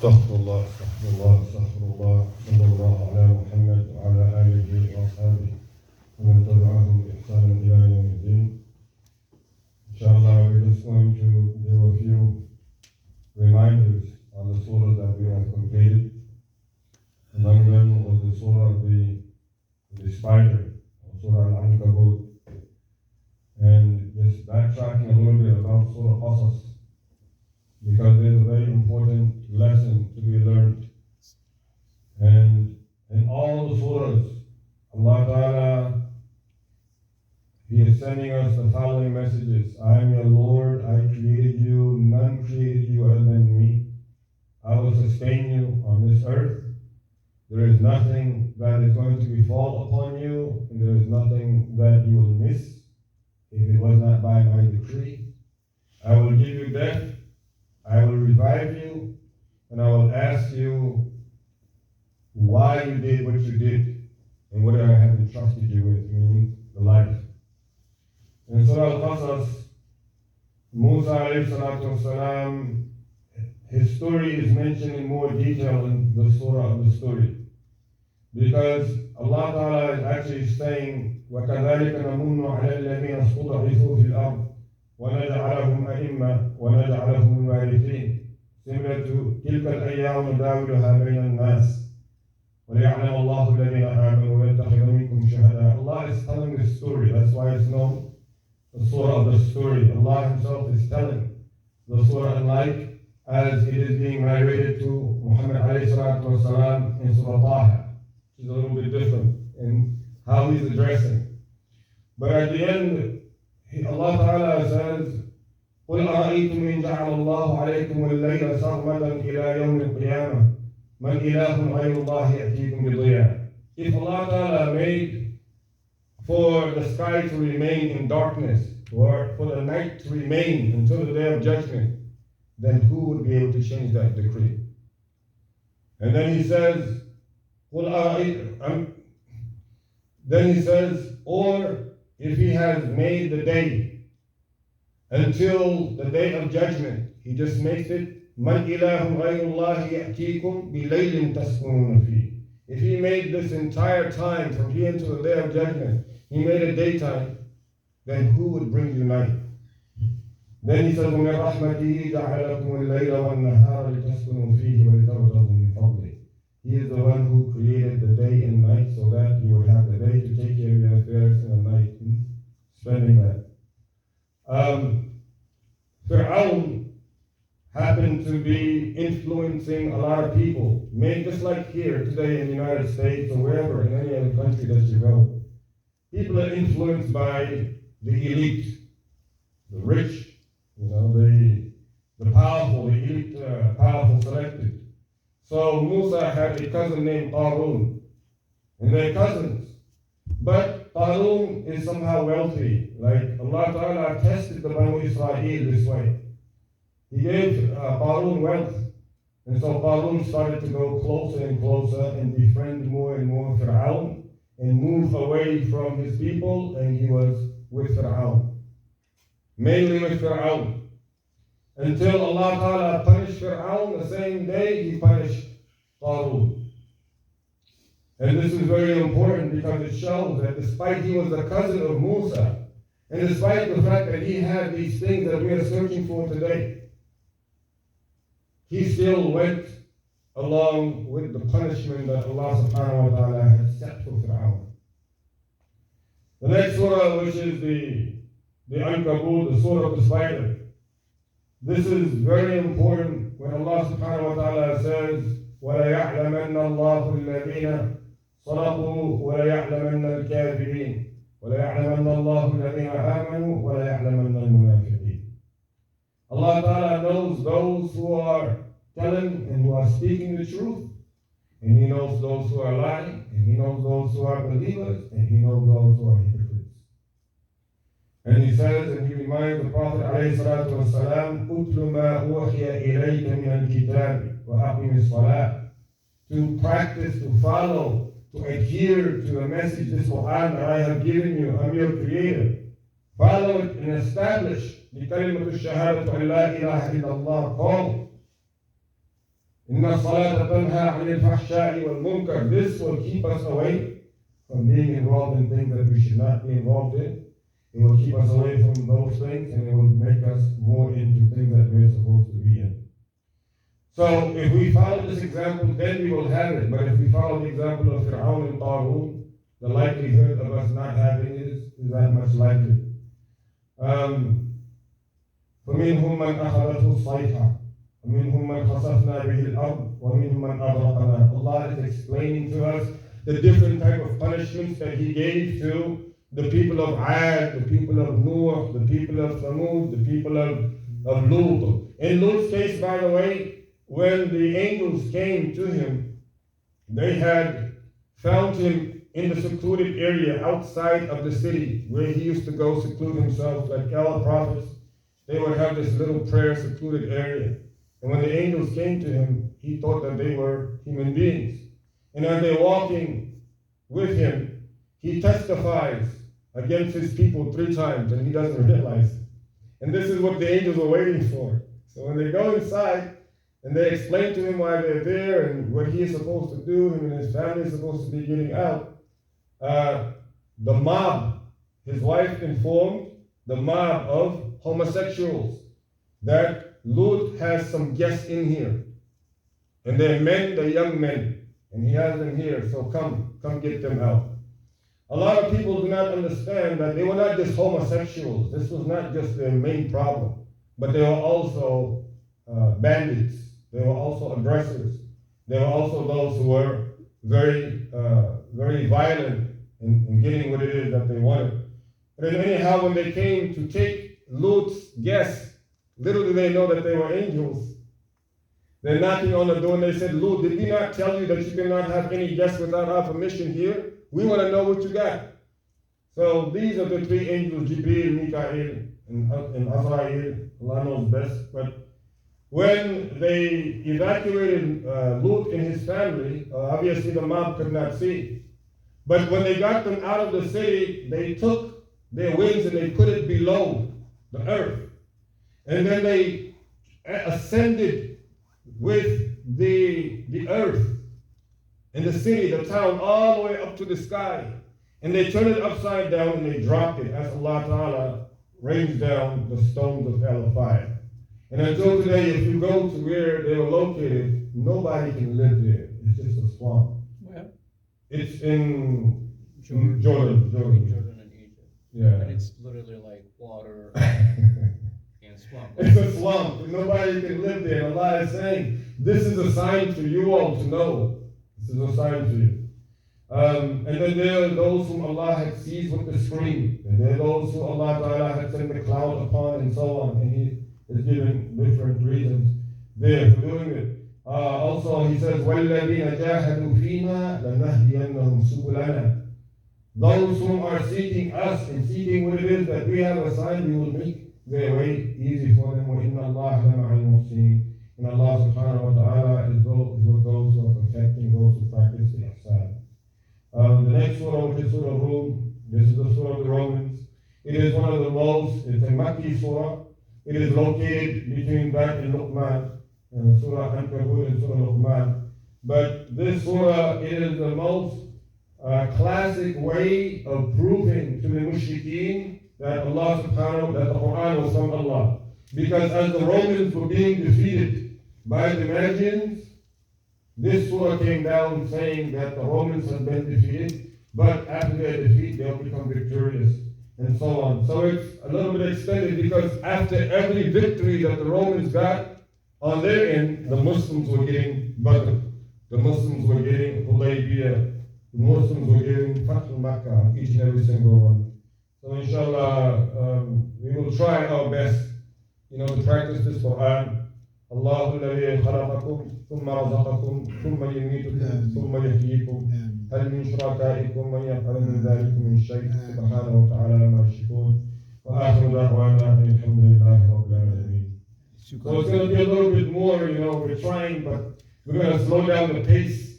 استغفر الله استغفر الله استغفر الله صلى الله على محمد وعلى آله وأصحابه ومن تبعهم بإحسان إلى يوم الدين. Inshallah, we're just going to do a few reminders on the surah that we have completed. Among them was the surah of the spider, or surah Al-Ankabut. And just backtracking a little bit about surah Qasas, because there's a very important lesson to be learned. And in all the surahs, Allah Ta'ala, He is sending us the following messages. I am your Lord, I created you, none created you other than me. I will sustain you on this earth. There is nothing that is going to befall upon you, and there is nothing that you will miss if it was not by my decree. I will give you death, I will revive you, and I will ask you why you did what you did, and what I have entrusted you with, meaning the life. In Surah Al-Qasas, Musa alayhi salatu wasalam, his story is mentioned in more detail in the surah of the story. Because Allah Ta'ala is actually saying, وَكَذَلِكَ نَمُنُّ عَلَى الَّذِينَ اسْتُضْعِفُوا فِي الْأَرْضِ وَنَجْعَلَهُمْ أَئِمَّةً وَنَجْعَلَهُمُ الْوَارِثِينَ. Similar to تِلْكَ الْأَيَّامُ نُدَاوِلُهَا بَيْنَ النَّاسِ وَلِيَعْلَمَ اللَّهُ الَّذِينَ آمَنُوا وَيَتَّخِذَ مِنكُمْ شُهَدَاءَ. Allah is telling this story. That's why it's known the surah of the story. Allah Himself is telling the surah, unlike as it is being narrated to Muhammad alayhi salatu wasalam in Surah Taha, which is a little bit different in how he's addressing. But at the end, Allah Ta'ala says, قُلْ أَرَأَيْتُمْ إِنْ جَعَلَ اللَّهُ عَلَيْكُمُ اللَّيْلَ سَرْمَدًا إِلَى يَوْمِ الْقِيَامَةِ مَنْ إِلَهٌ غَيْرُ اللَّهِ يَأْتِيكُمْ بِضِيَاءٍ. If Allah Ta'ala made for the sky to remain in darkness, or for the night to remain until the day of judgment, then who would be able to change that decree? And then He says, then He says, or if He has made the day until the day of judgment, He just makes it, مَنْ إِلَهٌ غَيْرُ اللَّهِ يَأْتِيكُمْ بِلَيْلٍ تَسْكُنُونَ فِيهِ. If He made this entire time from here until the day of judgment, He made a daytime, then who would bring you night? Then He says, وَمِنْ رَحْمَتِهِ جَعَلَ لَكُمُ اللَّيْلَ وَالنَّهَارَ لِتَسْكُنُوا فِيهِ وَلِتَبْتَغُوا مِنْ فَضْلِهِ. He is the one who created the day and night so that you would have the day to take care of your affairs and the night spending that. Fir'aun happened to be influencing a lot of people, just like here today in the United States or wherever, in any other country that you go. People are influenced by the elite, the rich, the powerful, the elite, powerful selected. So Musa had a cousin named Qarun, and they're cousins. But Qarun is somehow wealthy. Like Allah Ta'ala tested the Banu Israel this way. He gave Qarun wealth. And so Qarun started to go closer and closer and befriend more and more Fir'aun and move away from his people, and he was with Fir'aun. Mainly with Fir'aun. Until Allah Ta'ala punished Fir'aun the same day He punished Qarun. And this is very important because it shows that despite he was the cousin of Musa, and despite the fact that he had these things that we are searching for today, he still went along with the punishment that Allah subhanahu wa ta'ala had set for Fir'aun. The next surah, which is the Ankabut, the surah of the spider. This is very important when Allah subhanahu wa ta'ala says, وَلَيَعْلَمَنَّ اللَّهُ الَّذِينَ صَدَقُوا وَلَيَعْلَمَنَّ الْكَاذِبِينَ وَلَيَعْلَمَنَّ اللَّهُ الَّذِينَ آمَنُوا وَلَيَعْلَمَنَّ الْمُنَافِقِينَ. Allah Ta'ala knows those who are telling and who are speaking the truth, and He knows those who are lying, and He knows those who are believers, and He knows those who are hypocrites. And He says, and He reminds the Prophet ﷺ, أُتْلُ مَا أُوحِيَ إِلَيْكَ مِنَ الْكِتَابِ وَأَقِمِ الصَّلَاةِ. To practice, to follow, to adhere to the message, this Quran that I have given you. I'm your Creator. Follow it and establish لِكَلِمَةُ الشَّهَادَةُ أَنْ لَا إِلَهَ إِلَّا اللَّهُ. Call إن الصلاة تنهى عن الفحشاء والمنكر. This will keep us away from being involved in things that we should not be involved in. It will keep us away from those things, and it will make us more into things that we're supposed to be in. So if we follow this example, then we will have it. But if we follow the example of Fir'aun and Qarun, the likelihood of us not having it is that much likely. فمنهم من أخذته الصيحة ومنهم من خسفنا به الأرض ومنهم من أغرقنا. Allah is explaining to us the different type of punishments that He gave to the people of Ad, the people of Noah, the people of Thamud, the people of Lut. In Lut's case, by the way, when the angels came to him, they had found him in the secluded area outside of the city where he used to go seclude himself. Like all prophets, they would have this little prayer secluded area. And when the angels came to him, he thought that they were human beings. And as they're walking with him, he testifies against his people 3 times, and he doesn't realize it. And this is what the angels were waiting for. So when they go inside, and they explain to him why they're there and what he is supposed to do, him and his family is supposed to be getting out, the mob, his wife informed the mob of homosexuals that Lut has some guests in here. And they're men, they're young men. And he has them here, so come get them out. A lot of people do not understand that they were not just homosexuals. This was not just their main problem, but they were also bandits. They were also aggressors. They were also those who were very, very violent in getting what it is that they wanted. But anyhow, when they came to take Lut's guests, little did they know that they were angels. They're knocking on the door and they said, Lut, did we not tell you that you cannot have any guests without our permission here? We want to know what you got. So these are the 3 angels, Jibril, Mikael, and Azrael. Allah knows best. But when they evacuated Lut and his family, obviously the mob could not see. But when they got them out of the city, they took their wings and they put it below the earth. And then they ascended with the earth and the city, the town, all the way up to the sky. And they turned it upside down and they dropped it as Allah Ta'ala rains down the stones of hellfire. And until today, if you go to where they were located, nobody can live there. It's just a swamp. Where? It's in Jordan. Jordan and Egypt. Yeah. And it's literally like water and swamp. It's a swamp. Nobody can live there. Allah is saying, this is a sign for you all to know. This is a sign for you. And then there are those whom Allah had seized with the screen. And there are those who Allah Ta'ala had sent the cloud upon and so on. And He is giving different reasons there for doing it. Also, He says, وَالَّذِينَ جَاهَدُوا فِينَا لَنَهْدِيَنَّهُمْ سُبُلَنَا. Those whom are seeking us and seeking what it is that we have assigned, we will make their way easy for them. وَإِنَّ اللَّهَ لَمَعَ الْمُحْسِنِينَ. And Allah subhanahu wa ta'ala is with those who are perfecting, those who practice the ihsan. The next surah, which is Surah Rum, this is the Surah of the Romans. It is one of the most, it's a Makki surah. It is located between that and Luqman, and Surah Ankabut and Surah Luqman. But this surah is the most classic way of proving to the mushrikeen that Allah subhanahu, that the Quran was from Allah. Because as the Romans were being defeated by the Magians, this surah came down saying that the Romans have been defeated, but after their defeat, they'll become victorious, and so on. So it's a little bit extended because after every victory that the Romans got on their end, the Muslims were getting Badr. The Muslims were getting Hudaybiyah. The Muslims were getting Fath Makkah, each and every single one. So inshallah, we will try our best, to practice this Quran. الله الذي خلقكم ثم رزقكم ثم يميتكم ثم يحييكم هل من شركائكم من يفعل من ذلك من شيء سبحانه وتعالى عما يشركون وآخر دعوانا أن الحمد لله رب العالمين. So it's going to be a little bit more, we're trying, but we're going to slow down the pace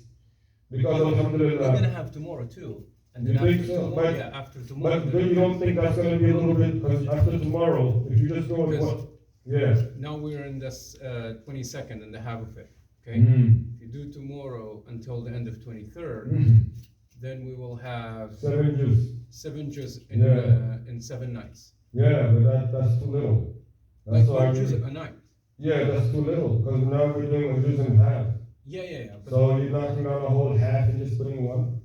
because Alhamdulillah. We're going to have tomorrow too. And then you think so? Tomorrow, after tomorrow. But then you don't think that's going to be a little bit, because after tomorrow, if you just go with what? Yeah. Now we're in this 22nd and a half of it. Okay? Mm. If you do tomorrow until the end of 23rd, Mm. then we will have 7 juz. 7 juz Yeah. in 7 nights. Yeah, but that's too little. Like That's why one juz we, a night. yeah, that's too little, because now we're doing a juz in half. Yeah. But So you're knocking down a whole half and just putting one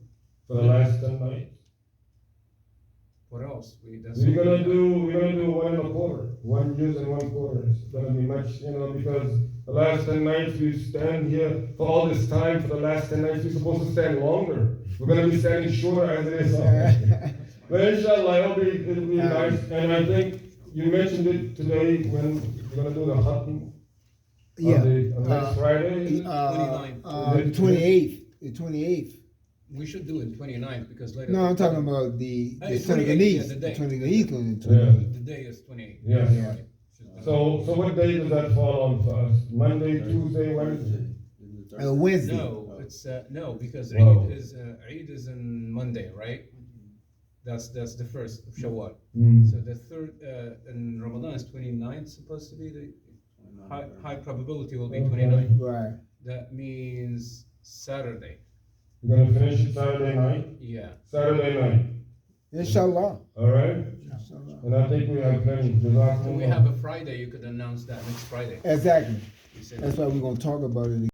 for the last 10 nights. what else? We're gonna do 1 1/4, 1 juz and 1/4. It's gonna be much, because the last 10 nights we stand here for all this time. For the last 10 nights we're supposed to stand longer. We're gonna be standing shorter as it is. But inshallah, it'll be nice. And I think you mentioned it today when we're gonna do the khatm. Yeah. On next Friday. Is it? 29th. The 28th. The 28th. We should do it 29th because later. No, I'm talking about the Hey, 28th. the day. The 28th on the Yeah. 28th. The day is 28th. Yes. Yeah. Right. So what day does that fall on for us? Monday, Tuesday, Wednesday? Wednesday. No, it's no, because Wow. Eid is on Monday, right? That's the first of Shawwal. Mm. So the third in Ramadan is 29th supposed to be the high probability will be Okay. 29. Right. That means Saturday. We're gonna finish it Saturday night. Yeah. Saturday night. Inshallah. All right. Inshallah. And I think we have plenty. When we have a Friday, you could announce that next Friday. Exactly. You said That's why we're gonna talk about it